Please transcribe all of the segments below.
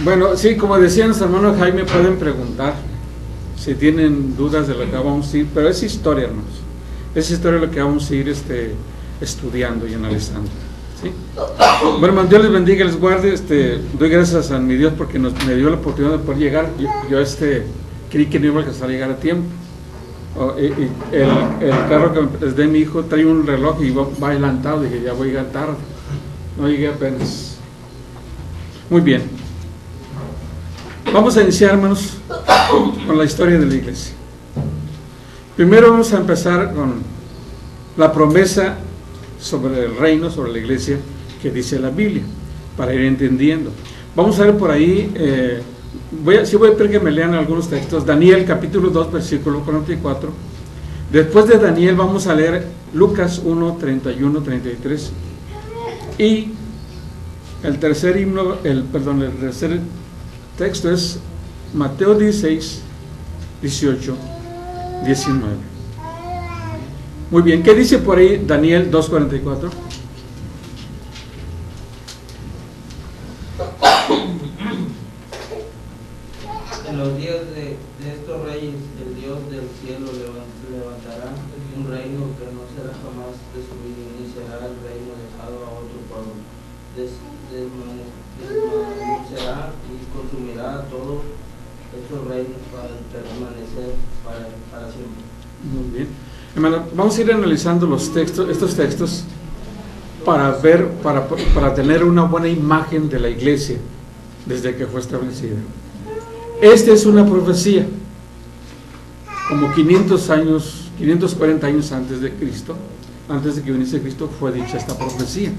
Bueno, sí, como decía nuestro hermano Jaime, pueden preguntar si tienen dudas de lo que vamos a ir, pero es historia, hermanos. Es historia lo que vamos a ir estudiando y analizando. ¿Sí? Bueno, hermanos, Dios les bendiga, les guarde. Doy gracias a mi Dios porque me dio la oportunidad de poder llegar. Yo creí que no iba a alcanzar a llegar a tiempo. El carro que es de mi hijo trae un reloj y va adelantado. Dije, ya voy a llegar tarde. No llegué apenas. Muy bien. Vamos a iniciar, hermanos, con la historia de la iglesia. Primero vamos a empezar con la promesa sobre el reino, sobre la iglesia, que dice la Biblia, para ir entendiendo. Vamos a ver por ahí, voy a pedir que me lean algunos textos. Daniel capítulo 2, versículo 44. Después de Daniel vamos a leer Lucas 1, 31, 33. Y el tercer texto es Mateo 16, 18, 19. Muy bien, ¿qué dice por ahí Daniel 2:44? En los días de estos reyes, el Dios del cielo levantará un reino que no será jamás destruido, ni será el reino dejado a otro pueblo. Desmanecerá y consumirá todos estos reinos para permanecer para siempre. Muy bien. Hermano, vamos a ir analizando estos textos para ver, para tener una buena imagen de la iglesia desde que fue establecida. Esta es una profecía, como 540 años antes de Cristo, antes de que viniese Cristo, fue dicha esta profecía.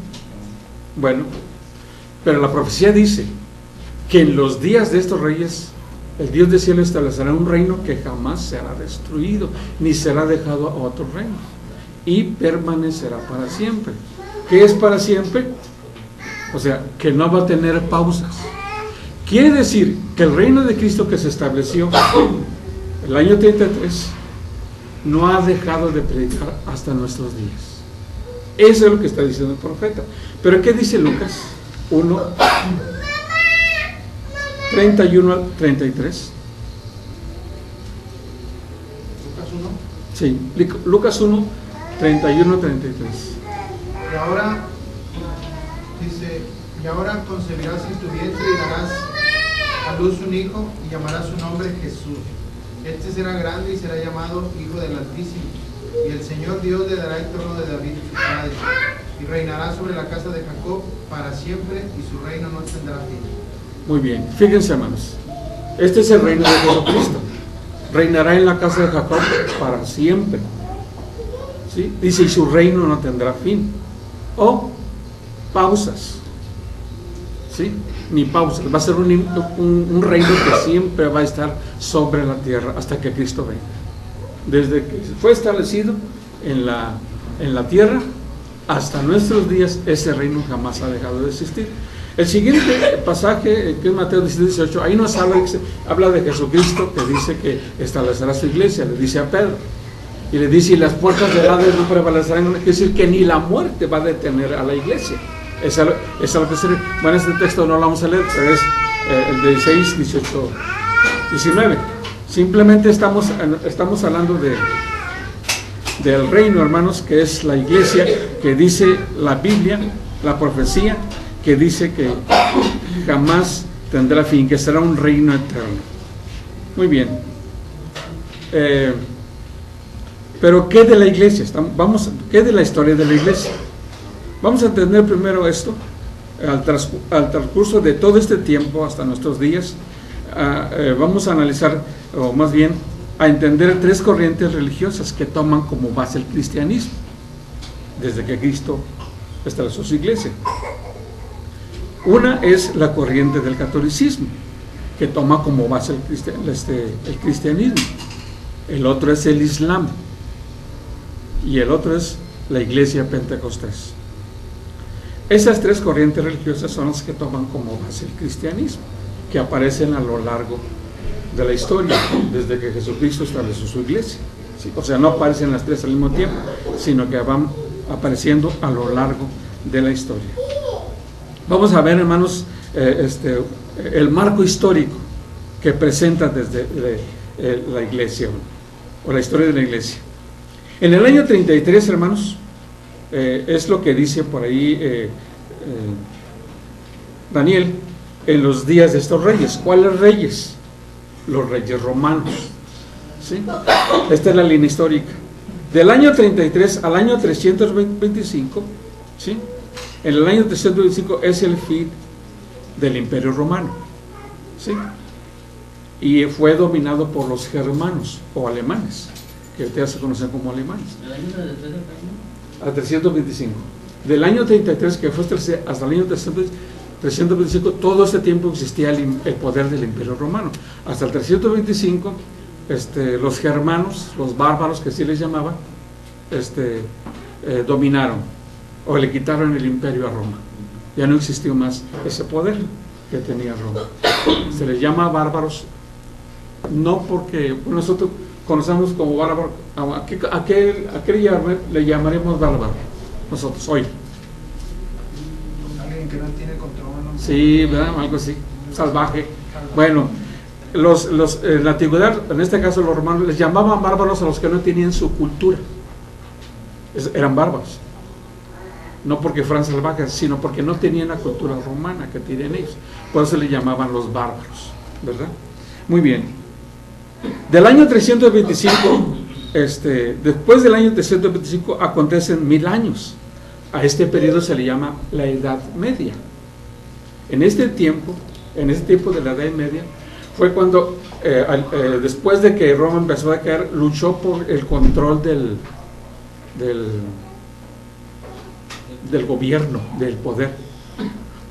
Bueno, pero la profecía dice que en los días de estos reyes, el Dios del cielo establecerá un reino que jamás será destruido, ni será dejado a otro reino, y permanecerá para siempre. ¿Qué es para siempre? O sea, que no va a tener pausas. Quiere decir que el reino de Cristo que se estableció el año 33 no ha dejado de predicar hasta nuestros días. Eso es lo que está diciendo el profeta. Pero ¿qué dice Lucas 1, 31 al 33? Lucas 1. Sí, Lucas 1, 31 al 33. Y ahora, dice, y ahora concebirás en tu vientre y darás a luz un hijo y llamarás su nombre Jesús. Este será grande y será llamado Hijo del Altísimo. Y el Señor Dios le dará el trono de David su padre, y reinará sobre la casa de Jacob para siempre, y su reino no tendrá fin. Muy bien, fíjense, hermanos, este es el reino de Jesucristo. Reinará en la casa de Jacob para siempre. ¿Sí? Dice, y su reino no tendrá fin. O pausas. ¿Sí? Ni pausas. Va a ser un reino que siempre va a estar sobre la tierra hasta que Cristo venga. Desde que fue establecido en la tierra hasta nuestros días, ese reino jamás ha dejado de existir. El siguiente pasaje, que es Mateo 18, ahí nos habla de Jesucristo, que dice que establecerá su iglesia, le dice a Pedro, y le dice, y las puertas del Hades no prevalecerán. Es decir, que ni la muerte va a detener a la iglesia. Es algo que se... Bueno, este texto no lo vamos a leer, pero es el 16, 18, 19. Simplemente estamos hablando del reino, hermanos, que es la iglesia, que dice la Biblia, la profecía, que dice que jamás tendrá fin, que será un reino eterno. Muy bien. Pero ¿qué de la iglesia? ¿Qué de la historia de la iglesia? Vamos a entender primero esto, al transcurso de todo este tiempo hasta nuestros días. Vamos a analizar, o más bien, a entender tres corrientes religiosas que toman como base el cristianismo, desde que Cristo estableció su iglesia. Una es la corriente del catolicismo, que toma como base el cristianismo. El otro es el Islam, y el otro es la iglesia pentecostés. Esas tres corrientes religiosas son las que toman como base el cristianismo, que aparecen a lo largo de la historia, desde que Jesucristo estableció su iglesia. ¿Sí? O sea, no aparecen las tres al mismo tiempo, sino que van apareciendo a lo largo de la historia. Vamos a ver, hermanos, el marco histórico que presenta desde la iglesia o la historia de la iglesia. En el año 33, hermanos, es lo que dice por ahí Daniel, en los días de estos reyes. ¿Cuáles reyes? Los reyes romanos. ¿Sí? Esta es la línea histórica. Del año 33 al año 325, ¿sí? En el año 325 es el fin del Imperio Romano, ¿sí? Y fue dominado por los germanos o alemanes, que ya se conocen como alemanes. ¿El año de 3 A 325. Del año 33, que fue hasta el año 325, todo este tiempo existía el poder del Imperio Romano. Hasta el 325, los germanos, los bárbaros, que sí les llamaban, dominaron o le quitaron el imperio a Roma. Ya no existió más ese poder que tenía Roma. Se les llama bárbaros, no porque nosotros conocemos como bárbaro. ¿A qué le llamaremos bárbaro nosotros hoy? Alguien que no tiene control, ¿no? Sí, ¿verdad? Algo así, salvaje. Bueno, en la antigüedad, en este caso los romanos, les llamaban bárbaros a los que no tenían su cultura. Eran bárbaros. No porque fueran salvajes, sino porque no tenían la cultura romana que tienen ellos. Por eso le llamaban los bárbaros, ¿verdad? Muy bien. Del año 325, después del año 325 acontecen 1000 años. A este periodo se le llama la Edad Media. En este tiempo de la Edad Media, fue cuando, después de que Roma empezó a caer, luchó por el control del gobierno, del poder,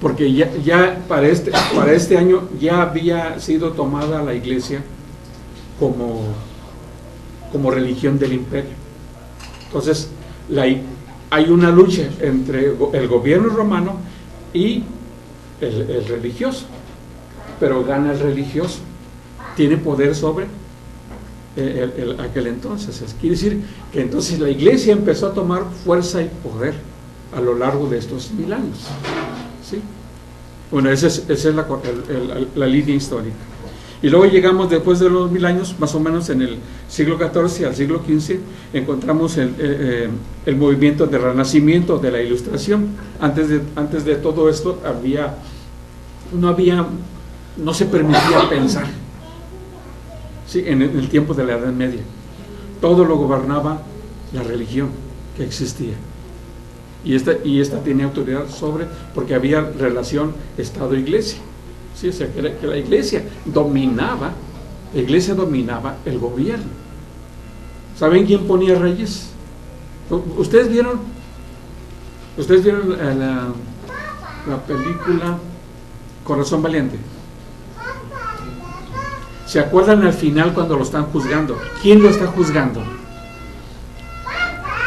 porque ya para este año ya había sido tomada la iglesia como religión del imperio. Entonces hay una lucha entre el gobierno romano y el religioso, pero gana el religioso, tiene poder sobre aquel entonces. Quiere decir que entonces la iglesia empezó a tomar fuerza y poder a lo largo de estos 1000 años, ¿sí? Bueno, esa es la línea histórica. Y luego llegamos, después de los 1000 años, más o menos en el siglo XIV al siglo XV, encontramos el movimiento de renacimiento, de la Ilustración. Antes de todo esto no se permitía pensar, ¿sí? En el tiempo de la Edad Media todo lo gobernaba la religión que existía, y esta tenía autoridad porque había relación Estado-Iglesia, ¿sí? O sea, que la iglesia dominaba el gobierno. ¿Saben quién ponía reyes? ¿Ustedes vieron la película Corazón Valiente? ¿Se acuerdan al final cuando lo están juzgando? ¿Quién lo está juzgando?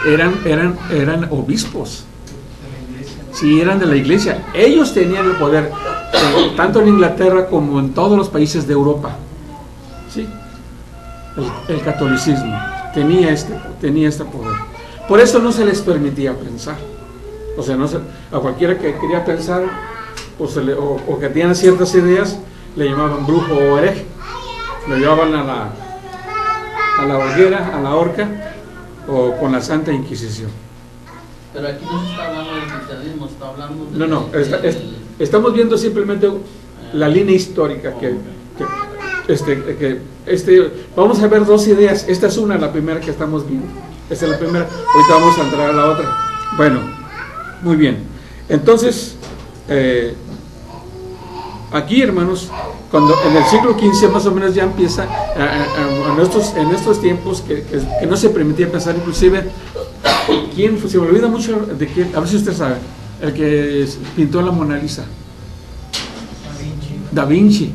Eran obispos. Sí, eran de la iglesia. Ellos tenían el poder, tanto en Inglaterra como en todos los países de Europa. ¿Sí? El catolicismo tenía este poder. Por eso no se les permitía pensar. O sea, a cualquiera que quería pensar o que tenía ciertas ideas, le llamaban brujo o hereje. Lo llevaban a la hoguera, a la horca, o con la Santa Inquisición. Pero aquí no se está hablando del cristianismo, está hablando de... No, estamos viendo simplemente la línea histórica vamos a ver dos ideas. Esta es la primera que estamos viendo. Esta es la primera. Ahorita vamos a entrar a la otra. Bueno, muy bien. Entonces, aquí, hermanos, cuando en el siglo XV más o menos ya empieza en estos tiempos que no se permitía pensar, inclusive ¿quién? Se me olvida mucho de quién, a ver si usted sabe, el que pintó la Mona Lisa. Da Vinci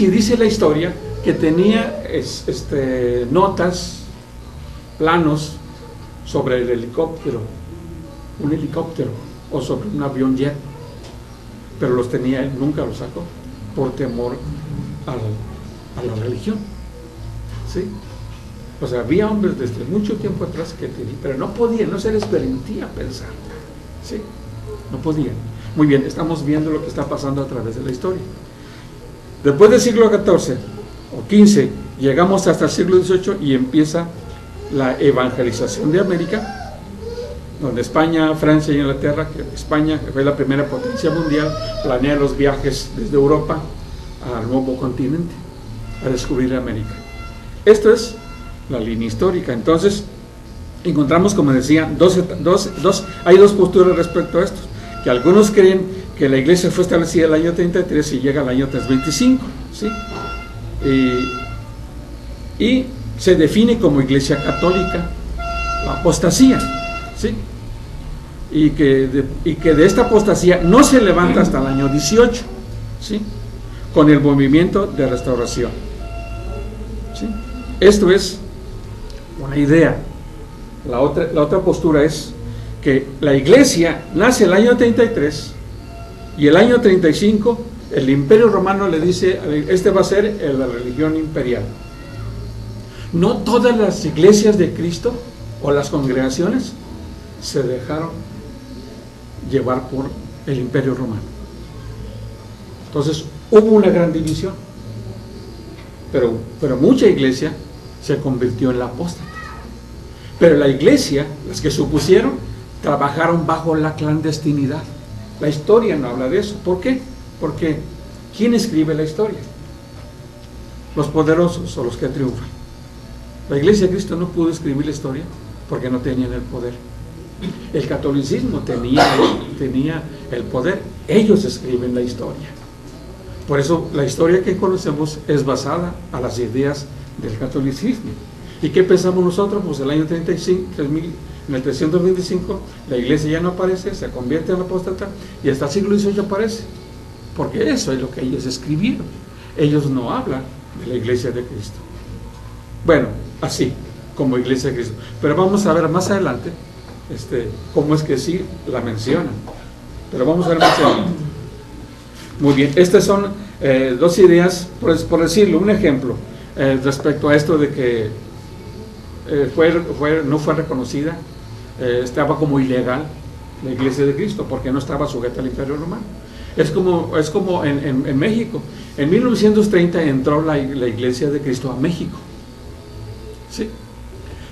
dice la historia que tenía notas, planos sobre el helicóptero, un helicóptero, o sobre un avión jet, pero los tenía él, nunca los sacó por temor a la religión, ¿sí? O sea, había hombres desde mucho tiempo atrás pero no se les permitía pensar, ¿sí? No podían. Muy bien, estamos viendo lo que está pasando a través de la historia. Después del siglo XIV o XV, llegamos hasta el siglo XVIII y empieza la evangelización de América, donde España, Francia y Inglaterra, que España, que fue la primera potencia mundial, planea los viajes desde Europa al nuevo continente, a descubrir América. Esto es la línea histórica. Entonces, encontramos, como decía, hay dos posturas respecto a esto, que algunos creen que la iglesia fue establecida el año 33 y llega al año 325, ¿sí? Y se define como iglesia católica la apostasía, ¿sí? Y que de esta apostasía no se levanta hasta el año 18, ¿sí? Con el movimiento de restauración, ¿sí? Esto es una idea. La otra postura es que la iglesia nace el año 33 y el año 35 el Imperio Romano le dice, este va a ser la religión imperial. No todas las iglesias de Cristo o las congregaciones se dejaron llevar por el Imperio Romano. Entonces hubo una gran división, pero mucha iglesia se convirtió en la apóstata. Pero la iglesia, las que se opusieron, trabajaron bajo la clandestinidad. La historia no habla de eso. ¿Por qué? Porque ¿quién escribe la historia? Los poderosos o los que triunfan. La iglesia de Cristo no pudo escribir la historia porque no tenían el poder. El catolicismo tenía el poder. Ellos escriben la historia. Por eso la historia que conocemos es basada a las ideas del catolicismo. ¿Y qué pensamos nosotros? Pues el año 35, en el 325, la iglesia ya no aparece, se convierte en apóstata y hasta el siglo XVIII aparece. Porque eso es lo que ellos escribieron. Ellos no hablan de la iglesia de Cristo. Bueno, así, como iglesia de Cristo. Pero vamos a ver más adelante cómo es que sí la mencionan. Pero vamos a ver más adelante. Muy bien, estas son dos ideas, por decirlo, un ejemplo, respecto a esto de que no fue reconocida, estaba como ilegal la iglesia de Cristo porque no estaba sujeta al Imperio Romano. Es como en México. En 1930 entró la iglesia de Cristo a México, ¿sí?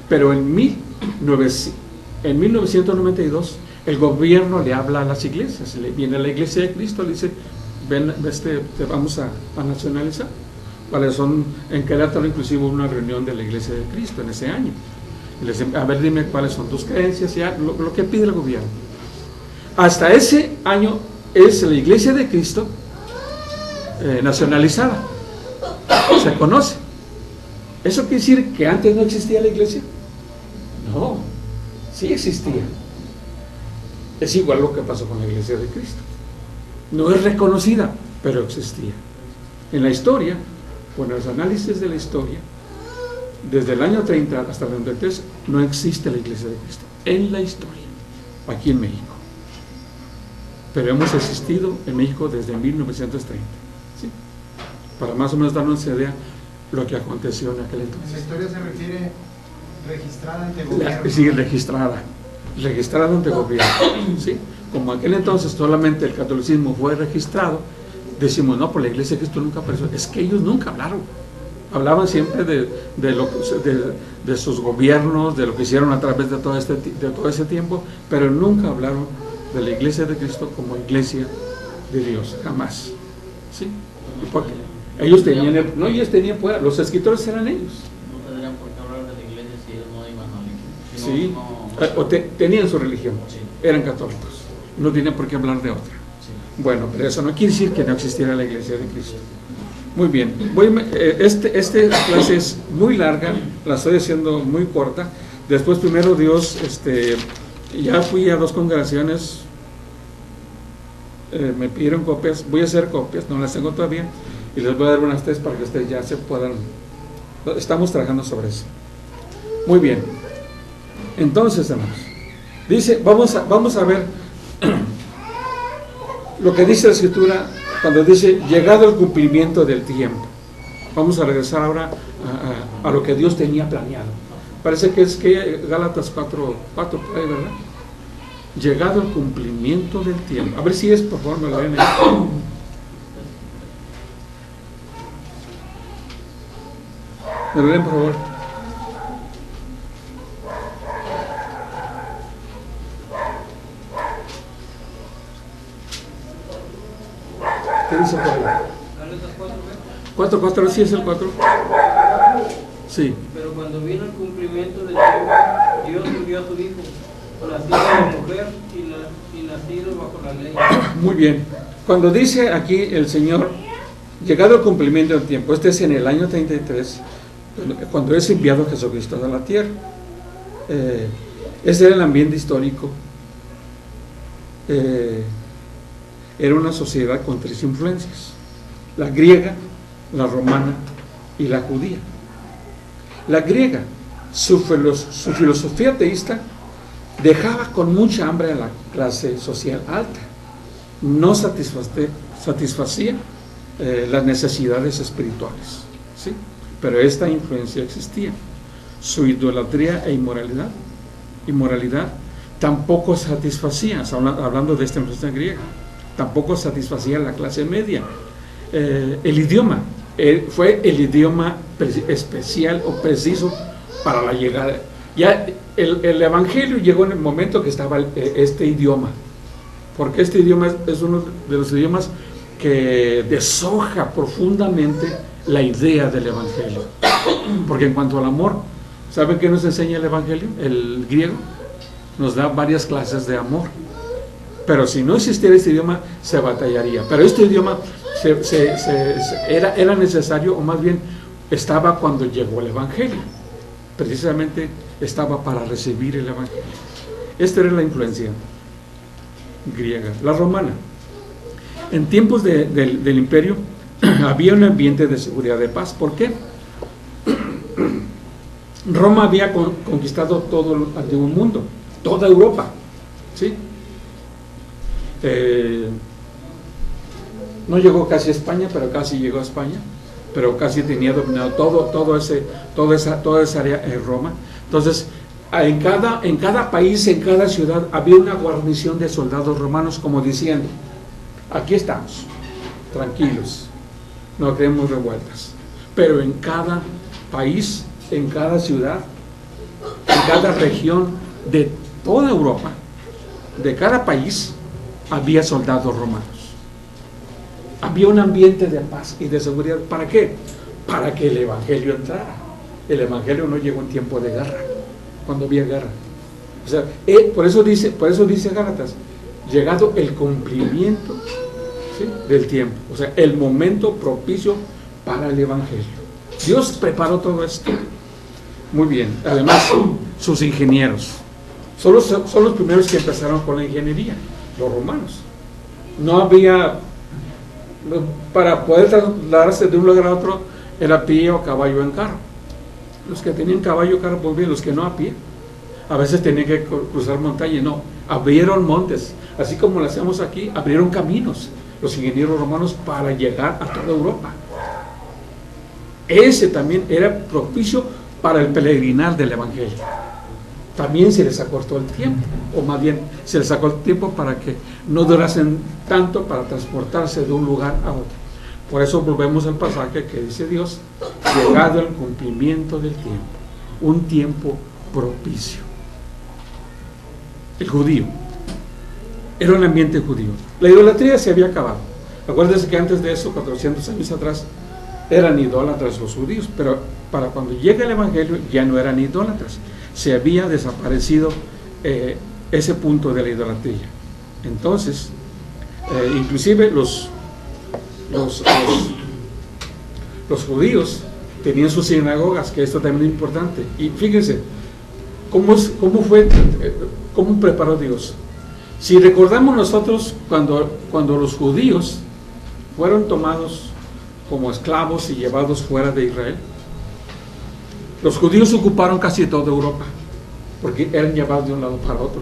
Pero en 1992 el gobierno le habla a las iglesias, viene a la iglesia de Cristo, le dice, ven, te vamos a nacionalizar. ¿Cuáles son? En Querétaro inclusive hubo una reunión de la iglesia de Cristo en ese año. Y les dice, a ver, dime cuáles son tus creencias, ya, lo que pide el gobierno. Hasta ese año es la iglesia de Cristo nacionalizada, se conoce. ¿Eso quiere decir que antes no existía la iglesia? No, sí existía. Es igual lo que pasó con la iglesia de Cristo. No es reconocida, pero existía. En la historia, con los análisis de la historia, desde el año 30 hasta el 93, no existe la iglesia de Cristo. En la historia, aquí en México. Pero hemos existido en México desde 1930, ¿sí? Para más o menos darnos una idea lo que aconteció en aquel entonces. En la historia se refiere registrada ante gobierno. Sí, registrada ante gobierno, ¿sí? Como en aquel entonces solamente el catolicismo fue registrado, decimos, no, por la iglesia de Cristo nunca apareció. Es que ellos nunca hablaban siempre de sus gobiernos, de lo que hicieron a través de todo ese tiempo, pero nunca hablaron de la iglesia de Cristo como iglesia de Dios, jamás, ¿sí? Porque ellos tenían poder, los escritores eran ellos. No tendrían por qué hablar de la iglesia si ellos no iban a la iglesia. Sí, tenían su religión, sí, eran católicos, no tenían por qué hablar de otra. sí. Bueno, pero eso no quiere decir que no existiera la iglesia de Cristo. Muy bien, esta clase es muy larga, la estoy haciendo muy corta. Después, primero Dios, ya fui a 2 congregaciones, me pidieron copias, voy a hacer copias, no las tengo todavía, y les voy a dar unas 3 para que ustedes ya se puedan, estamos trabajando sobre eso. Muy bien, entonces, hermanos, dice, vamos a ver lo que dice la Escritura cuando dice, llegado el cumplimiento del tiempo. Vamos a regresar ahora a lo que Dios tenía planeado. Parece que es que Gálatas 4, por ahí, ¿verdad? llegado el cumplimiento del tiempo. A ver si es, por favor, me lo leen ahí. Me lo leen, por favor. ¿Qué dice por ahí? Gálatas 4, 4, sí es el 4. Sí. pero cuando vino el cumplimiento del tiempo, Dios envió a su Hijo, nacido de mujer y nacido bajo la ley. Muy bien. Cuando dice aquí el Señor, llegado el cumplimiento del tiempo, este es en el año 33, cuando es enviado Jesucristo a la tierra. Ese era el ambiente histórico. Era una sociedad con 3 influencias: la griega, la romana y la judía. La griega, su filosofía teísta dejaba con mucha hambre a la clase social alta, no satisfacía las necesidades espirituales, ¿sí? Pero esta influencia existía. Su idolatría e inmoralidad tampoco satisfacía, hablando de esta influencia griega, tampoco satisfacía la clase media. El idioma fue el idioma especial o preciso para la llegada. Ya el Evangelio llegó en el momento que estaba este idioma, porque este idioma es uno de los idiomas que deshoja profundamente la idea del Evangelio. Porque en cuanto al amor, ¿saben qué nos enseña el Evangelio? El griego nos da varias clases de amor, pero si no existiera este idioma se batallaría. Pero este idioma era necesario, o más bien estaba cuando llegó el Evangelio. Precisamente estaba para recibir el Evangelio. Esta era la influencia griega. La romana, en tiempos del imperio, había un ambiente de seguridad, de paz. ¿Por qué? Roma había conquistado todo el antiguo mundo, toda Europa, ¿sí? No llegó casi a España, pero casi llegó a España, pero casi tenía dominado toda esa área en Roma. Entonces, en cada país, en cada ciudad, había una guarnición de soldados romanos, como diciendo: aquí estamos, tranquilos, no queremos revueltas. Pero en cada país, en cada ciudad, en cada región de toda Europa, de cada país, había soldados romanos. Había un ambiente de paz y de seguridad. ¿Para qué? Para que el Evangelio entrara. El Evangelio no llegó en tiempo de guerra, cuando había guerra. O sea, por eso dice Gálatas, llegado el cumplimiento, ¿sí?, del tiempo, o sea, el momento propicio para el Evangelio. Dios preparó todo esto. Muy bien. Además, sus ingenieros son los primeros que empezaron con la ingeniería, los romanos. No había, para poder trasladarse de un lugar a otro, era a pie o caballo en carro. Los que tenían caballo, carro, pues bien; los que no, a pie. A veces tenían que cruzar montañas. No, abrieron montes, así como lo hacemos aquí, abrieron caminos los ingenieros romanos para llegar a toda Europa. Ese también era propicio para el peregrinar del Evangelio. También se les acortó el tiempo, o más bien se les acortó el tiempo para que no durasen tanto para transportarse de un lugar a otro. Por eso volvemos al pasaje que dice Dios: llegado el cumplimiento del tiempo, un tiempo propicio. El judío era un ambiente judío. La idolatría se había acabado. Acuérdense que antes de eso, 400 años atrás, eran idólatras los judíos, pero para cuando llega el Evangelio ya no eran idólatras. Se había desaparecido ese punto de la idolatría. Entonces, inclusive los judíos tenían sus sinagogas, que esto también es importante. Y fíjense cómo preparó Dios. Si recordamos nosotros cuando los judíos fueron tomados como esclavos y llevados fuera de Israel, los judíos ocuparon casi toda Europa, porque eran llevados de un lado para otro.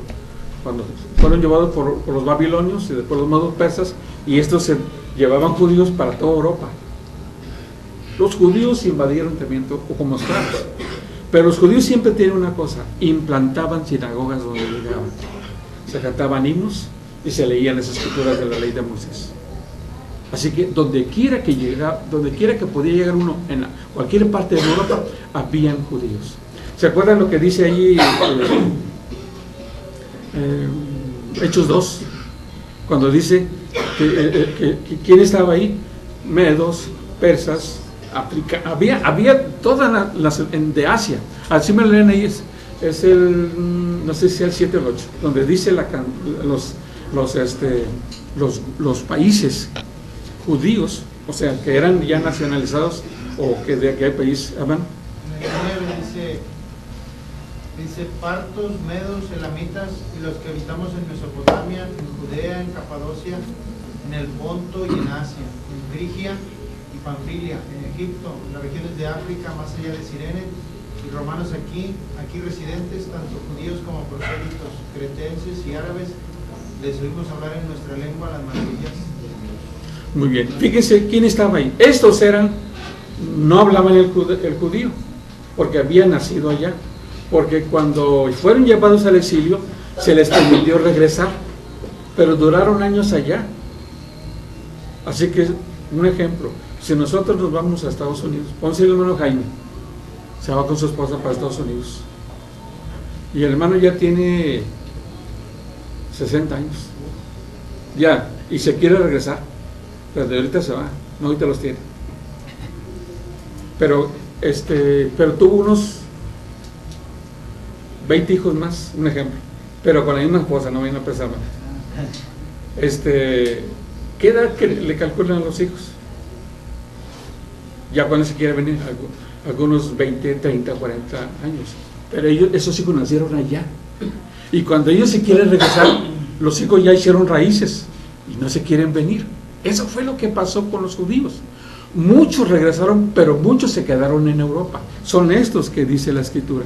Cuando fueron llevados por los babilonios y después los medos persas, y estos se llevaban judíos para toda Europa. Los judíos invadieron también como esclavos, pero los judíos siempre tienen una cosa: implantaban sinagogas donde llegaban. se cantaban himnos y se leían las escrituras de la ley de Moisés. Así que donde quiera que podía llegar uno, en cualquier parte de Europa, habían judíos. ¿Se acuerdan lo que dice allí Hechos 2? Cuando dice que ¿quién estaba ahí? Medos, persas, había todas las de Asia. Me lo leen ahí, es el, no sé si es el 7 o el 8, donde dice los países judíos, o sea, que eran ya nacionalizados o que de aquel país hablan. Dice partos, medos, elamitas y los que habitamos en Mesopotamia, en Judea, en Capadocia, en el Ponto y en Asia, en Frigia y Panfilia, en Egipto, en las regiones de África, más allá de Cirene, y romanos aquí residentes, tanto judíos como prosélitos, cretenses y árabes, les oímos hablar en nuestra lengua las maravillas de Dios. Muy bien, fíjense quién estaba ahí. Estos no hablaban el judío, porque habían nacido allá. Porque cuando fueron llevados al exilio, se les permitió regresar, pero duraron años allá. Así que, un ejemplo, si nosotros nos vamos a Estados Unidos, ponse el hermano Jaime, se va con su esposa para Estados Unidos, y el hermano ya tiene 60 años, ya, y se quiere regresar, pero de ahorita se va, no ahorita los tiene. Pero tuvo unos 20 hijos más, un ejemplo, pero con la misma esposa, no viene a pesar más. ¿Qué edad que le calculan a los hijos? Ya cuando se quiere venir, algunos 20, 30, 40 años. Pero esos hijos nacieron allá. Y cuando ellos se quieren regresar, los hijos ya hicieron raíces y no se quieren venir. Eso fue lo que pasó con los judíos. Muchos regresaron, pero muchos se quedaron en Europa. Son estos que dice la Escritura.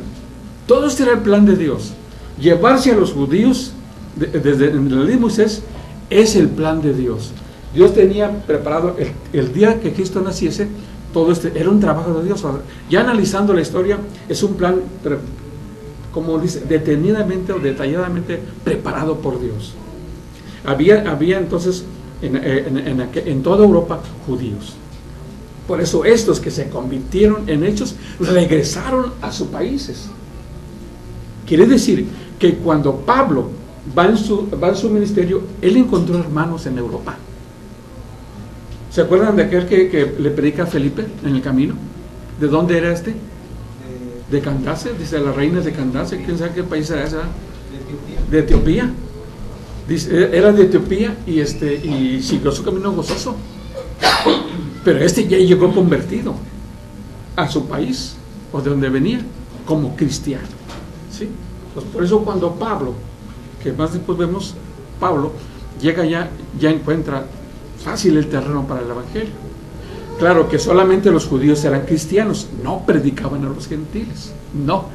Todo este era el plan de Dios. Llevarse a los judíos desde la ley de Moisés es el plan de Dios. Dios tenía preparado el día que Cristo naciese. Todo era un trabajo de Dios. Ya analizando la historia, es un plan, como dice, detenidamente o detalladamente preparado por Dios. Había entonces en toda Europa judíos. Por eso estos que se convirtieron en hechos regresaron a sus países. Quiere decir que cuando Pablo va en su ministerio, él encontró hermanos en Europa. ¿Se acuerdan de aquel que le predica a Felipe en el camino? ¿De dónde era este? De Candace, dice las reinas de Candace. ¿Quién sabe qué país era ese? De Etiopía. Dice, era de Etiopía y siguió su camino gozoso. Pero ya llegó convertido a su país o de donde venía como cristiano. ¿Sí? Pues por eso cuando Pablo, que más después vemos, Pablo llega ya encuentra fácil el terreno para el evangelio. Claro que solamente los judíos eran cristianos, no predicaban a los gentiles, no.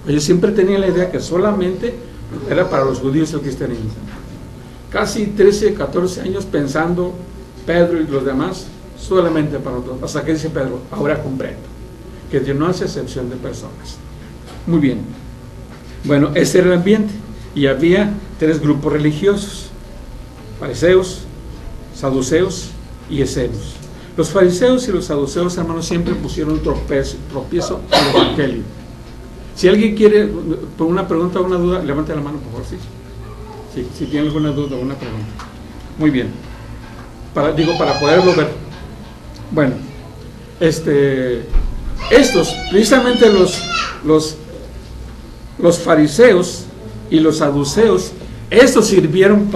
Ellos siempre tenían la idea que solamente era para los judíos el cristianismo. Casi 13, 14 años pensando Pedro y los demás solamente para nosotros, hasta que dice Pedro, ahora comprendo que Dios no hace excepción de personas. Muy bien. Bueno, ese era el ambiente. Y había 3 grupos religiosos: fariseos, saduceos y esenios. Los fariseos y los saduceos, hermanos, siempre pusieron tropiezo al evangelio. Si alguien quiere, por una pregunta o una duda, levante la mano, por favor. Sí, si tiene alguna duda o una pregunta. Muy bien. Para poderlo ver. Bueno, estos, precisamente los fariseos y los saduceos, estos sirvieron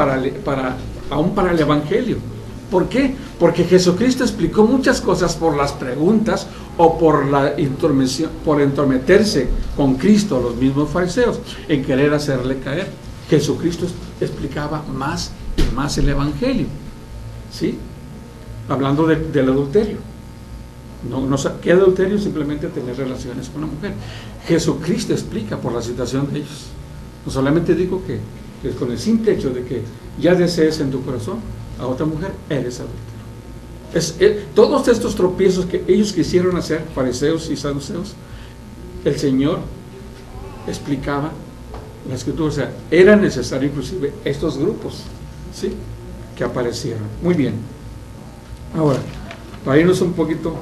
aún para el evangelio. ¿Por qué? Porque Jesucristo explicó muchas cosas por las preguntas o por la intromisión, por entrometerse con Cristo, los mismos fariseos, en querer hacerle caer. Jesucristo explicaba más y más el evangelio. ¿Sí? Hablando del adulterio. ¿Qué adulterio? Simplemente tener relaciones con la mujer. Jesucristo explica por la situación de ellos. No solamente digo que con el simple hecho de que ya desees en tu corazón a otra mujer, eres adúltero. Todos estos tropiezos que ellos quisieron hacer, fariseos y saduceos, el Señor explicaba la escritura. O sea, era necesario inclusive estos grupos, ¿sí?, que aparecieron. Muy bien. Ahora, para irnos un poquito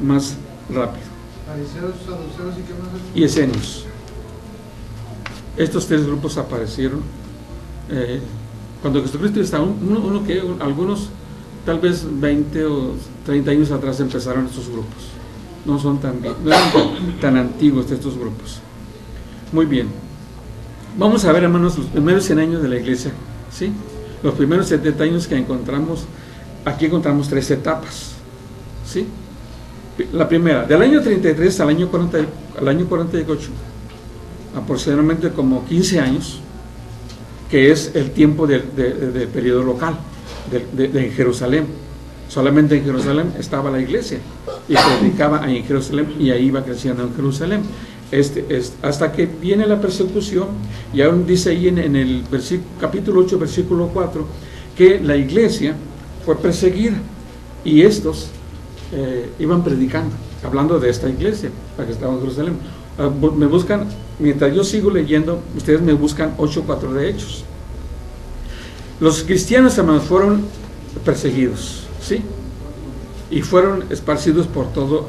más rápido. Fariseos, saduceos y qué más. Y esenios. Estos tres grupos aparecieron cuando Jesucristo estaba, algunos tal vez 20 o 30 años atrás empezaron estos grupos. No eran tan antiguos estos grupos. Muy bien. Vamos a ver, hermanos, los primeros 100 años de la iglesia, ¿sí? Los primeros 70 años que encontramos, aquí encontramos 3 etapas, ¿sí? La primera, del año 33 al año 48, aproximadamente como 15 años, que es el tiempo del periodo local de Jerusalén. Solamente en Jerusalén estaba la iglesia y predicaba en Jerusalén, y ahí iba creciendo en Jerusalén. Hasta que viene la persecución, y aún dice ahí en el capítulo 8, versículo 4, que la iglesia fue perseguida, y estos iban predicando, hablando de esta iglesia, la que estaba en Jerusalén. Me buscan, mientras yo sigo leyendo, ustedes me buscan 8:4 de Hechos. Los cristianos, hermanos, fueron perseguidos, ¿sí? Y fueron esparcidos por todo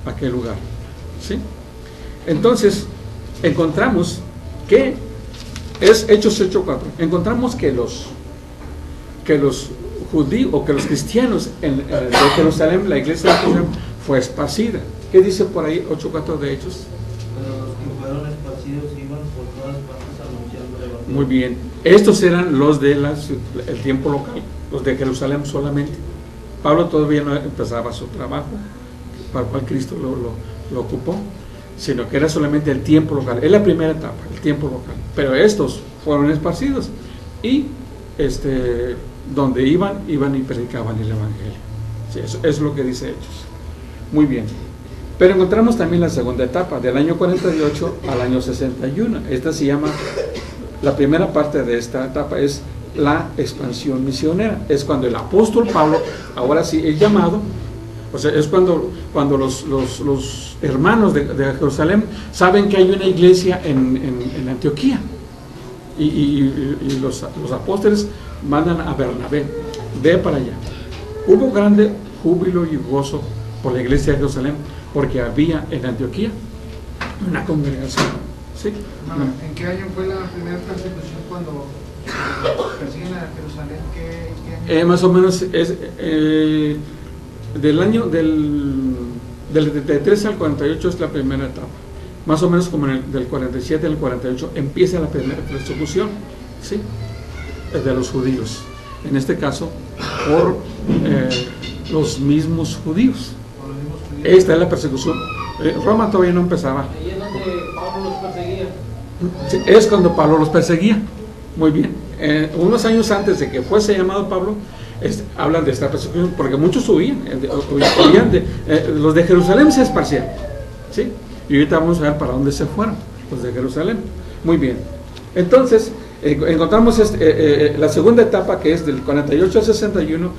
aquel lugar, ¿sí? Entonces, encontramos que es Hechos 8:4. Encontramos que los judíos, o que los cristianos de Jerusalén, la iglesia de Jerusalén, fue esparcida. ¿Qué dice por ahí 8:4 de Hechos? Pero los que fueron esparcidos iban por todas partes anunciando el evangelio. Muy bien. Estos eran los del tiempo local, los de Jerusalén solamente. Pablo todavía no empezaba su trabajo, para el cual Cristo lo ocupó, sino que era solamente el tiempo local. Es la primera etapa, el tiempo local. Pero estos fueron esparcidos, y donde iban y predicaban el evangelio. Sí, eso es lo que dice Hechos. Muy bien. Pero encontramos también la segunda etapa, del año 48 al año 61. Esta se llama, la primera parte de esta etapa es la expansión misionera. Es cuando el apóstol Pablo, ahora sí es llamado, o sea, es cuando los hermanos de Jerusalén saben que hay una iglesia en Antioquía, y los apóstoles mandan a Bernabé, ve para allá. Hubo grande júbilo y gozo por la iglesia de Jerusalén, porque había en Antioquía una congregación, ¿sí? Hermano, ¿en qué año fue la primera persecución cuando persiguen a Jerusalén? ¿Qué año? Más o menos es del año del 3 al 48 es la primera etapa. Más o menos como del 47 al 48 empieza la primera persecución, ¿sí?, de los judíos. En este caso, por los mismos judíos. Esta es la persecución. Roma todavía no empezaba. Ahí es donde Pablo los perseguía. Sí, es cuando Pablo los perseguía. Muy bien. Unos años antes de que fuese llamado Pablo, hablan de esta persecución, porque muchos huían. Los de Jerusalén se esparcieron, ¿sí? Y ahorita vamos a ver para dónde se fueron los de Jerusalén. Muy bien. Entonces, encontramos la segunda etapa, que es del 48 al 61.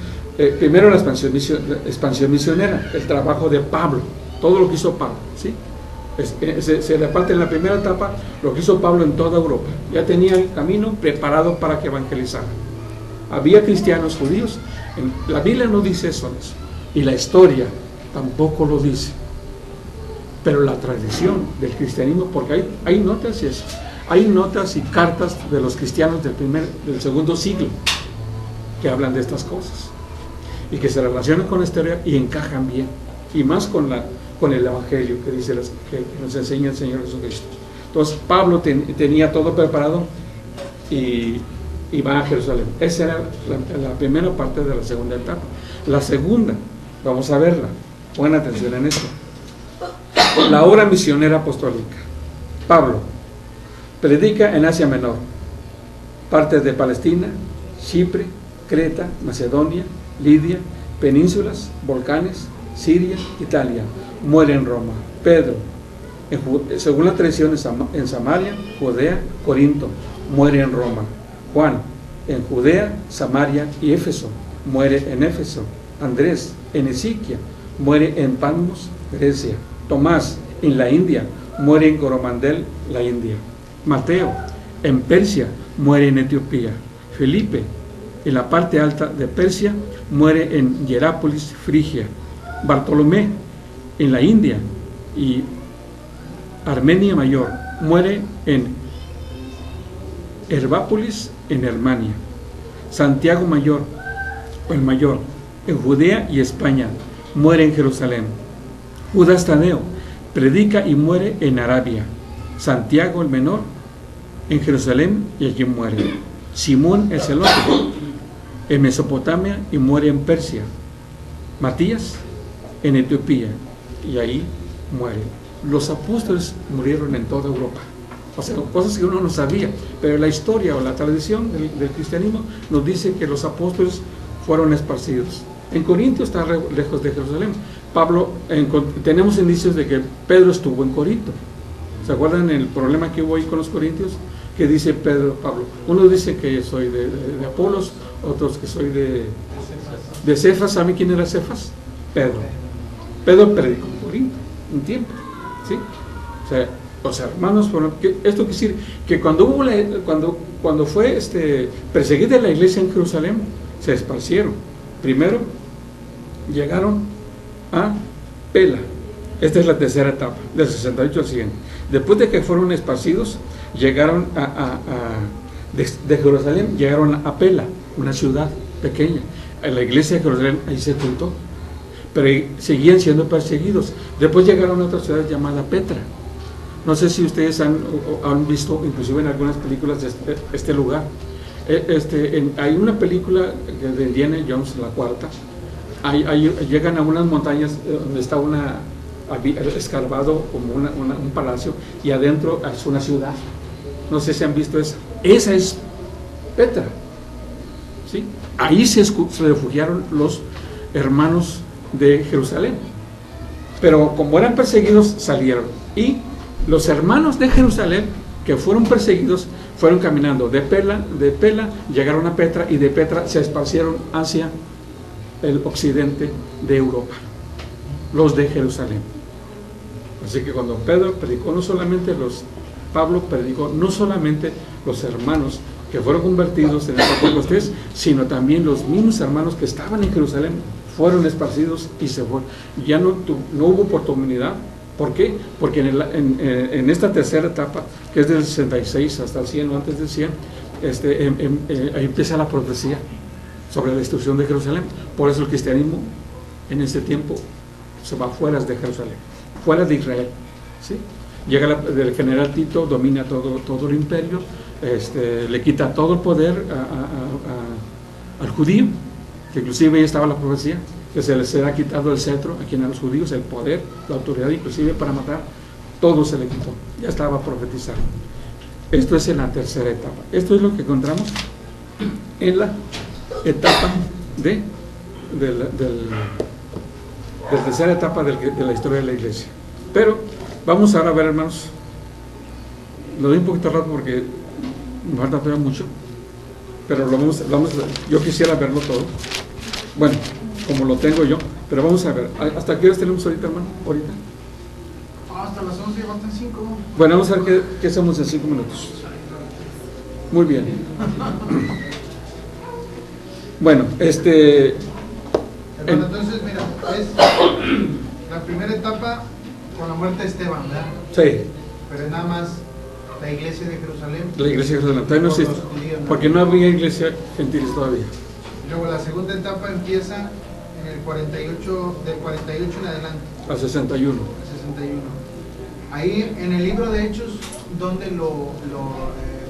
Primero la expansión misionera, el trabajo de Pablo, todo lo que hizo Pablo, ¿sí? Se reparte en la primera etapa lo que hizo Pablo en toda Europa. Ya tenía el camino preparado para que evangelizara. Había cristianos judíos. La Biblia no dice eso, y la historia tampoco lo dice, pero la tradición del cristianismo, porque hay notas y eso. Hay notas y cartas de los cristianos del segundo siglo que hablan de estas cosas y que se relacionan con la historia y encajan bien, y más con el evangelio que dice que nos enseña el Señor Jesucristo. Entonces Pablo tenía todo preparado y va a Jerusalén. Esa era la primera parte de la segunda etapa. La segunda, vamos a verla, pongan atención en esto: la obra misionera apostólica. Pablo predica en Asia Menor, partes de Palestina, Chipre, Creta, Macedonia, Lidia, penínsulas, Balcanes, Siria, Italia. Muere en Roma. Pedro, según la tradición, en Samaria, Judea, Corinto. Muere en Roma. Juan, en Judea, Samaria y Éfeso. Muere en Éfeso. Andrés, en Esiquia. Muere en Patmos, Grecia. Tomás, en la India. Muere en Coromandel, la India. Mateo, en Persia, muere en Etiopía. Felipe, en la parte alta de Persia, muere en Hierápolis, Frigia. Bartolomé, en la India y Armenia Mayor, muere en Herbápolis, en Hermania. Santiago Mayor, el Mayor, en Judea y España, muere en Jerusalén. Judas Tadeo, predica y muere en Arabia. Santiago el Menor, en Jerusalén, y allí muere. Simón el Celote, en Mesopotamia, y muere en Persia. Matías, en Etiopía, y ahí muere. Los apóstoles murieron en toda Europa. O sea, cosas que uno no sabía, pero la historia o la tradición del cristianismo nos dice que los apóstoles fueron esparcidos. En Corinto está lejos de Jerusalén. Pablo, tenemos indicios de que Pedro estuvo en Corinto. ¿Se acuerdan el problema que hubo ahí con los corintios? Que dice Pablo, uno dice que soy de Apolos, otros que soy de Cefas. ¿Saben quién era Cefas? Pedro predicó en Corinto un tiempo, ¿sí? O sea, hermanos, esto quiere decir que cuando fue perseguida la iglesia en Jerusalén, se esparcieron. Primero llegaron a Pela. Esta es la tercera etapa, del 68 al 100. Después de que fueron esparcidos, llegaron de Jerusalén, llegaron a Pela, una ciudad pequeña. En la iglesia de Jerusalén ahí se juntó, pero seguían siendo perseguidos. Después llegaron a otra ciudad llamada Petra. No sé si ustedes han visto, inclusive en algunas películas, de este lugar. Hay una película de Indiana Jones, la cuarta. Llegan a unas montañas donde está escarbado como un palacio, y adentro es una ciudad. No sé si han visto esa. Esa es Petra, ¿sí? Ahí se refugiaron los hermanos de Jerusalén, pero como eran perseguidos, salieron. Y los hermanos de Jerusalén que fueron perseguidos fueron caminando de Pela, llegaron a Petra, y de Petra se esparcieron hacia el occidente de Europa, los de Jerusalén. Así que cuando Pedro predicó, Pablo predicó no solamente los hermanos que fueron convertidos en el Pentecostés, sino también los mismos hermanos que estaban en Jerusalén fueron esparcidos y se fueron. Ya no hubo oportunidad. ¿Por qué? Porque en esta tercera etapa, que es del 66 hasta el 100 o antes del 100, ahí empieza la profecía sobre la destrucción de Jerusalén. Por eso el cristianismo en este tiempo se va fuera de Jerusalén, fuera de Israel, ¿sí? Llega el general Tito, domina todo el imperio, le quita todo el poder al judío, que inclusive ahí estaba la profecía, que se les será quitado el cetro a quien a los judíos, el poder, la autoridad, inclusive para matar, todo se le quitó, ya estaba profetizado. Esto es en la tercera etapa. Esto es lo que encontramos en la etapa de la tercera etapa de la historia de la iglesia. Pero vamos ahora a ver, hermanos, lo doy un poquito rápido porque me falta todavía mucho, pero yo quisiera verlo todo. Bueno, como lo tengo yo, pero vamos a ver. ¿Hasta qué horas tenemos ahorita, hermano? ¿Ahorita? Hasta las 11, faltan 5. Bueno, vamos a ver qué hacemos en 5 minutos. Muy bien. Bueno, entonces, mira, es la primera etapa con la muerte de Esteban, ¿verdad? Sí. Pero es nada más la iglesia de Jerusalén. La iglesia de Jerusalén. Todavía no existe, porque no había iglesia gentiles todavía. Luego la segunda etapa empieza en el 48, del 48 en adelante. A 61. A 61. Ahí en el libro de Hechos, ¿dónde lo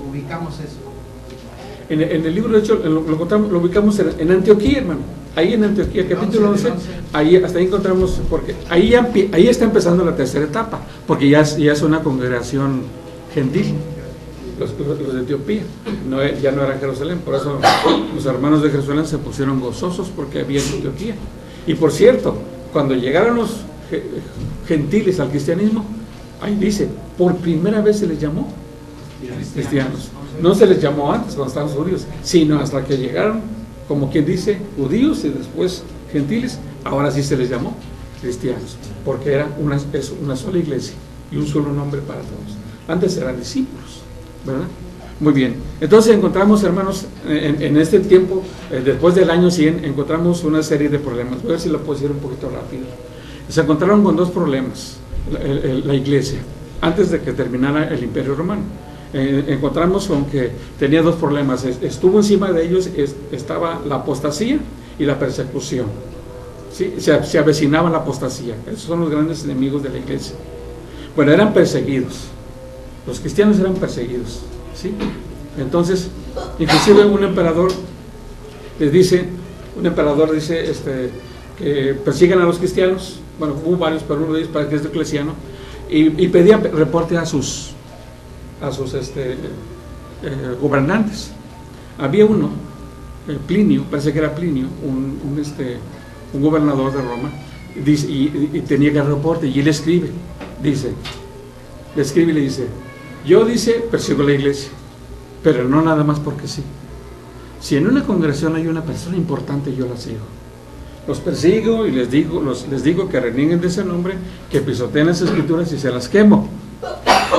ubicamos eso? En el libro de Hechos lo ubicamos en Antioquía, hermano. Ahí en Antioquía, capítulo 11, hasta ahí encontramos, porque ahí está empezando la tercera etapa, porque ya es una congregación gentil, los de Etiopía, ya no era Jerusalén. Por eso los hermanos de Jerusalén se pusieron gozosos porque había en Antioquía. Y por cierto, cuando llegaron los gentiles al cristianismo, ahí dice, por primera vez se les llamó cristianos. No se les llamó antes cuando estaban judíos, sino hasta que llegaron, como quien dice, judíos y después gentiles. Ahora sí se les llamó cristianos, porque es una sola iglesia y un solo nombre para todos. Antes eran discípulos, ¿verdad? Muy bien, entonces encontramos, hermanos, en este tiempo, después del año 100, encontramos una serie de problemas. Voy a ver si lo puedo decir un poquito rápido. Se encontraron con dos problemas, la iglesia, antes de que terminara el Imperio Romano. Encontramos con que tenía dos problemas. Estuvo encima de ellos, estaba la apostasía y la persecución. ¿Sí? Se avecinaba la apostasía. Esos son los grandes enemigos de la iglesia. Bueno, eran perseguidos. Los cristianos eran perseguidos. ¿Sí? Entonces, inclusive un emperador dice que persigan a los cristianos. Bueno, hubo varios, pero uno de ellos para que es Diocleciano, y pedía reporte a sus gobernantes. Había uno, Plinio, parece que era Plinio, un gobernador de Roma, dice, y tenía que dar reporte, y él escribe, le escribe y le dice: yo, persigo la iglesia, pero no nada más porque sí. Si en una congregación hay una persona importante, yo la sigo. Los persigo y les digo que renieguen de ese nombre, que pisoteen las escrituras y se las quemo.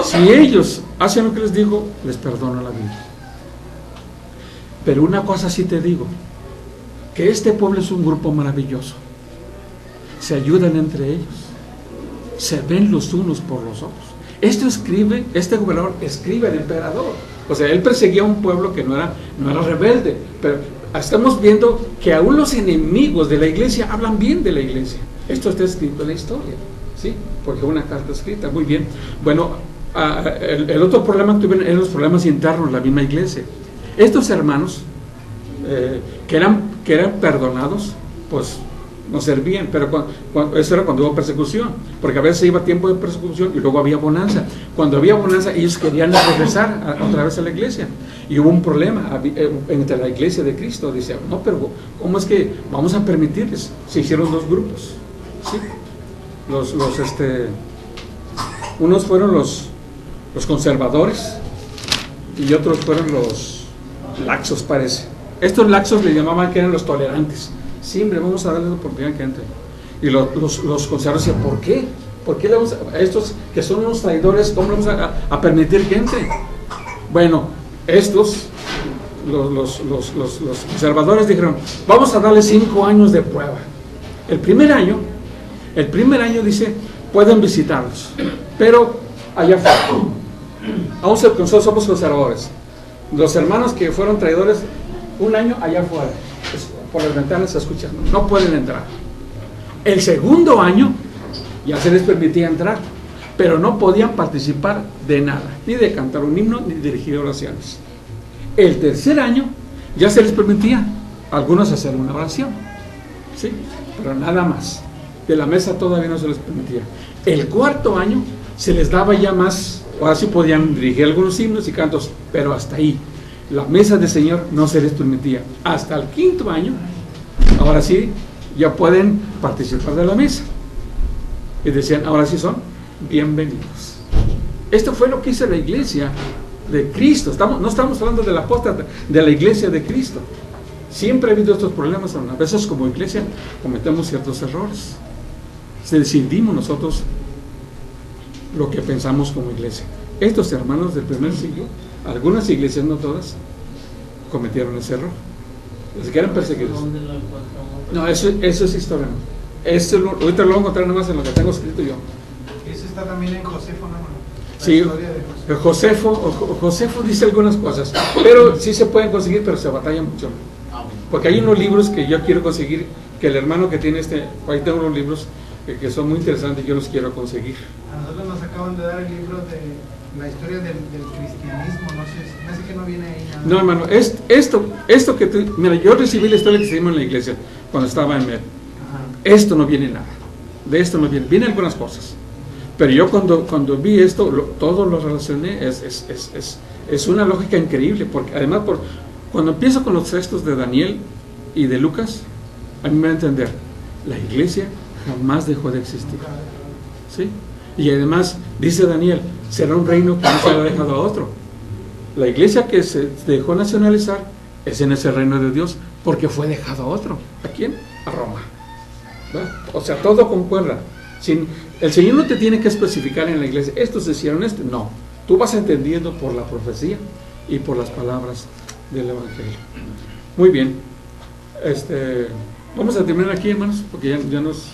Si ellos hacen lo que les digo, les perdono la vida. Pero una cosa sí te digo, que este pueblo es un grupo maravilloso. Se ayudan entre ellos, se ven los unos por los otros. Este gobernador escribe al emperador. O sea, él perseguía a un pueblo que no era rebelde, pero estamos viendo que aún los enemigos de la iglesia hablan bien de la iglesia. Esto está escrito en la historia, ¿sí? Porque una carta escrita, muy bien. Bueno, el otro problema que tuvieron eran los problemas internos de la misma iglesia. Estos hermanos que eran perdonados, pues no servían, pero eso era cuando hubo persecución, porque a veces iba tiempo de persecución y luego había bonanza. Cuando había bonanza, ellos querían regresar otra vez a la iglesia, y hubo un problema entre la iglesia de Cristo. Dice: no, pero ¿cómo es que vamos a permitirles? Se hicieron dos grupos, ¿sí? Unos fueron los conservadores y otros fueron los laxos, parece. Estos laxos le llamaban que eran los tolerantes. Siempre vamos a darles la oportunidad que entre. Y los conservadores decían: ¿por qué? ¿Por qué le vamos a estos que son unos traidores, cómo le vamos a permitir que entre? Bueno, los conservadores dijeron: vamos a darle 5 años de prueba. El primer año dice: pueden visitarlos, pero allá afuera. Aún nosotros somos conservadores. Los hermanos que fueron traidores, 1 año allá afuera, por las ventanas escuchando, no pueden entrar. El segundo año ya se les permitía entrar, pero no podían participar de nada, ni de cantar un himno, ni dirigir oraciones. El tercer año ya se les permitía a algunos hacer una oración, ¿sí? Pero nada más. De la mesa todavía no se les permitía. El cuarto año se les daba ya más, ahora sí podían dirigir algunos himnos y cantos, pero hasta ahí. La mesa del Señor no se les permitía. Hasta el 5.º año, ahora sí, ya pueden participar de la mesa. Y decían: ahora sí son bienvenidos. Esto fue lo que hizo la iglesia de Cristo. No estamos hablando del apóstata, de la iglesia de Cristo. Siempre ha habido estos problemas. A veces como iglesia cometemos ciertos errores. Decidimos nosotros lo que pensamos como iglesia. Estos hermanos del primer siglo, algunas iglesias, no todas, cometieron ese error. Los que eran perseguidos. ¿Dónde lo encontramos? No, eso es historia. Ahorita lo voy a encontrar nada más en lo que tengo escrito yo. Eso está también en Josefo, ¿no? La Sí, historia de Josefo. Josefo dice algunas cosas, pero sí se pueden conseguir, pero se batalla mucho. Porque hay unos libros que yo quiero conseguir, que el hermano que tiene ahí tengo unos libros que son muy interesantes, yo los quiero conseguir. A nosotros nos acaban de dar el libro de la historia del cristianismo, no sé que no viene ahí nada. No, hermano, esto que tú, mira, yo recibí la historia que hicimos en la iglesia cuando estaba en Med. Esto no viene nada, de esto no viene algunas cosas, pero yo cuando vi esto, todo lo relacioné. Es una lógica increíble, porque además cuando empiezo con los textos de Daniel y de Lucas, a mí me va a entender, la iglesia jamás dejó de existir, ¿sí? Y además dice Daniel: será un reino que no se ha dejado a otro. La iglesia que se dejó nacionalizar es en ese reino de Dios, porque fue dejado a otro. ¿A quién? A Roma. ¿verdad? O sea, todo concuerda. El Señor no te tiene que especificar en la iglesia: estos hicieron esto. No, tú vas entendiendo por la profecía y por las palabras del Evangelio. Muy bien. Vamos a terminar aquí, hermanos, porque ya nos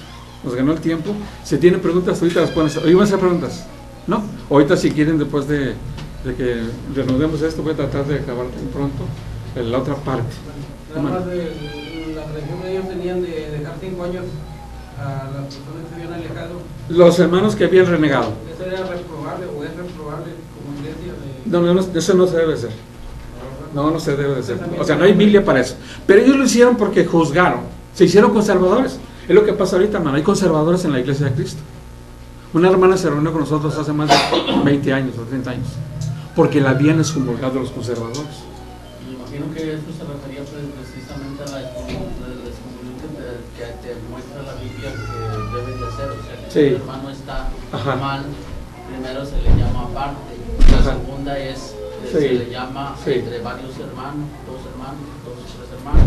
ganó el tiempo. Si tienen preguntas, ahorita las pueden hacer. ¿Hoy van a hacer preguntas? ¿No? Ahorita, si quieren, después de que reanudemos esto, voy a tratar de acabar pronto la otra parte. Nada más de la religión que ellos tenían de dejar 5 años a las personas que se habían alejado. Los hermanos que habían renegado. ¿Eso era reprobable o es reprobable como iglesia? No, eso no se debe hacer. No se debe de hacer. O sea, no hay Biblia para eso. Pero ellos lo hicieron porque juzgaron. Se hicieron conservadores. Es lo que pasa ahorita, hermano. Hay conservadores en la iglesia de Cristo. Una hermana se reunió con nosotros hace más de 20 años o 30 años. Porque la habían excomulgado los conservadores. Me imagino que eso se refería precisamente a la excomunión que te muestra la Biblia que debes de hacer. O sea, que Sí. si el hermano está Ajá. mal, primero se le llama aparte. La Ajá. segunda es, Sí. se le llama Sí. entre varios hermanos, dos o tres hermanos.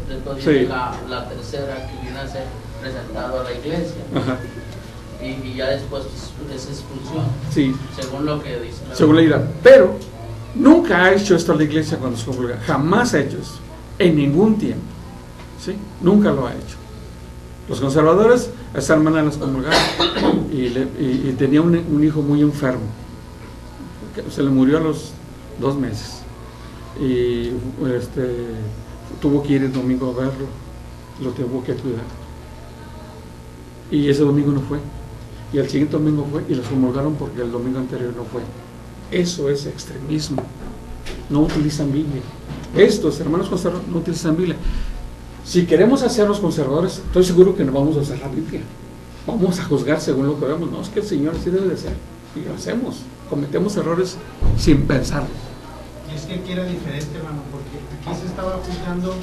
Después Sí. viene la tercera que viene a ser presentado a la iglesia. Ajá. Y ya después es expulsión, Sí. según lo que dice Según la idea. Pero nunca ha hecho esto la iglesia cuando se excomulga. Jamás ha hecho eso. En ningún tiempo. ¿Sí? Nunca lo ha hecho. Los conservadores, a esa hermana la excomulgaron y tenía un hijo muy enfermo. Se le murió a los 2 meses. Y tuvo que ir el domingo a verlo. Lo tuvo que cuidar. Y ese domingo no fue. Y el siguiente domingo fue y los promulgaron porque el domingo anterior no fue. Eso es extremismo. No utilizan Biblia. Estos hermanos conservadores no utilizan Biblia. Si queremos hacernos conservadores, estoy seguro que no vamos a usar la Biblia. Vamos a juzgar según lo que vemos. No, es que el Señor así debe de ser. Y lo hacemos. Cometemos errores sin pensarlo. Y es que aquí era diferente, hermano, porque aquí se estaba juzgando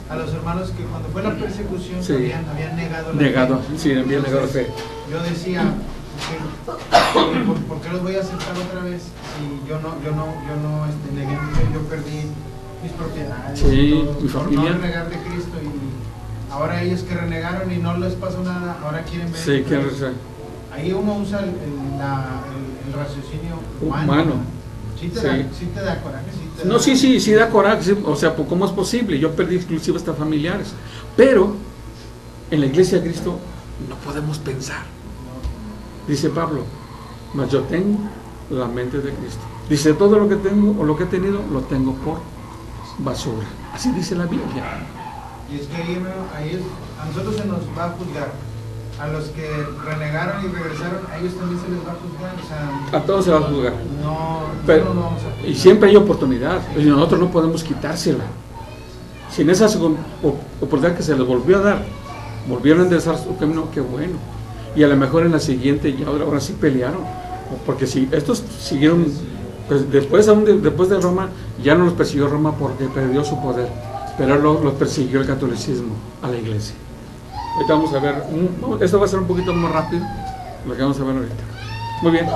a los hermanos que cuando fue la persecución Sí. habían negado la fe. Sí, habían negado la fe. Yo decía, ¿por qué los voy a aceptar otra vez? Si yo no negué mi fe, yo perdí mis propiedades, Sí, todo, mi por familia. no renegar de Cristo, y ahora ellos que renegaron y no les pasó nada, ahora quieren ver. Sí, quieren rezar. Ahí uno usa el raciocinio humano. Humano. Sí te, Sí. sí te da coraje, sí te No, da- sí da coraje. Sí. O sea, ¿cómo es posible? Yo perdí inclusive hasta familiares. Pero en la iglesia de Cristo no podemos pensar. Dice Pablo, mas yo tengo la mente de Cristo. Dice, todo lo que tengo o lo que he tenido, lo tengo por basura. Así dice la Biblia. Y es que ahí, hermano, a nosotros se nos va a juzgar. A los que renegaron y regresaron, a ellos también se les va a juzgar. O sea, A todos se va a juzgar. no vamos a juzgar. Y siempre hay oportunidad. Y nosotros no podemos quitársela. Si en esa oportunidad que se les volvió a dar, volvieron a enderezar su camino, qué bueno. Y a lo mejor en la siguiente, y ahora sí pelearon. Porque si estos siguieron, pues después de Roma, ya no los persiguió Roma porque perdió su poder. Pero los persiguió el catolicismo a la iglesia. Ahorita vamos a ver, esto va a ser un poquito más rápido, lo que vamos a ver ahorita. Muy bien, ¿no?